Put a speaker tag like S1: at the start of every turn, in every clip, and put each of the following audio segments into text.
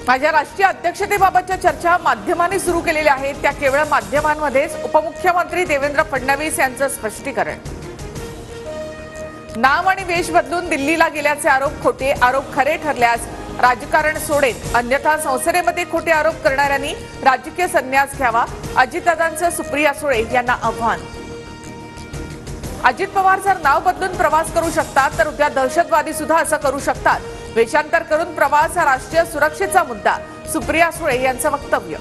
S1: माझ्या राष्ट्रीय अध्यक्षतेबाबतच्या चर्चा माध्यमांनी सुरू केलेल्या आहेत, त्या केवळ माध्यमांमध्येच. उपमुख्यमंत्री देवेंद्र फडणवीस यांचं स्पष्टीकरण. नाव आणि वेश बदलून दिल्लीला गेल्याचे आरोप खोटे, आरोप खरे ठरल्यास राजकारण सोडेल, अन्यथा संसदेमध्ये खोटे आरोप करणाऱ्यांनी राजकीय संन्यास घ्यावा. अजितदादांचं सुप्रिया सुळे यांना आव्हान. अजित पवार जर नाव बदलून प्रवास करू शकतात तर उद्या दहशतवादी सुद्धा असं करू शकतात. वेषांतर करून प्रवास हा राष्ट्रीय सुरक्षेचा मुद्दा, सुप्रिया सुळे यांचं वक्तव्य.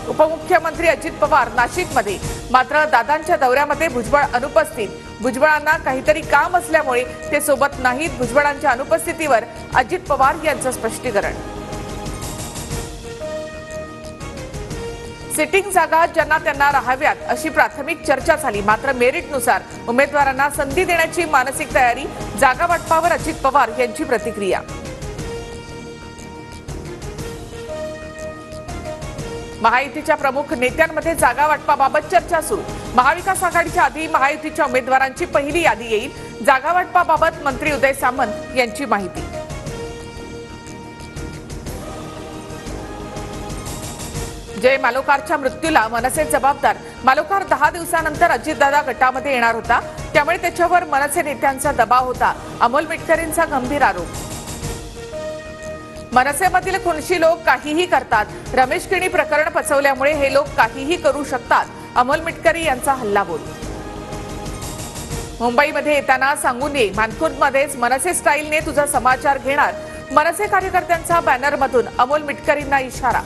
S1: उपमुख्यमंत्री अजित पवार नाशिकमध्ये, मात्र दादांच्या दौऱ्यामध्ये भुजबळ अनुपस्थित. भुजबळांना काहीतरी काम असल्यामुळे ते सोबत नाहीत. भुजबळांच्या अनुपस्थितीवर अजित पवार यांचं स्पष्टीकरण. सिटिंग जागा ज्यांना त्यांना राहाव्यात अशी प्राथमिक चर्चा झाली, मात्र मेरिटनुसार उमेदवारांना संधी देण्याची मानसिक तयारी. जागा वाटपावर अजित पवार यांची प्रतिक्रिया. महायुतीच्या प्रमुख नेत्यांमध्ये जागा वाटपाबाबत चर्चा सुरू. महाविकास आघाडीच्या आधी महायुतीच्या उमेदवारांची पहिली यादी येईल. जागा वाटपाबाबत मंत्री उदय सामंत यांची माहिती. जय मालोकारच्या मृत्यूला मनसे जबाबदार. मालोकार 10 दिवसानंतर अजितदादा गटामध्ये येणार होता, त्यामुळे त्याच्यावर मनसे नेत्यांचा दबाव होता. अमोल मिटकरींचा गंभीर आरोप. मनसेमधील खुनशी लोक काहीही करतात. रमेश किणी प्रकरण पचवल्यामुळे हे लोक काहीही करू शकतात. अमोल मिटकरी यांचा हल्लाबोल. मुंबईमध्ये येताना सांगून ये, मानखुर्दमध्येच मनसे स्टाईलने तुझा समाचार घेणार. मनसे कार्यकर्त्यांचा बॅनरमधून अमोल मिटकरींना इशारा.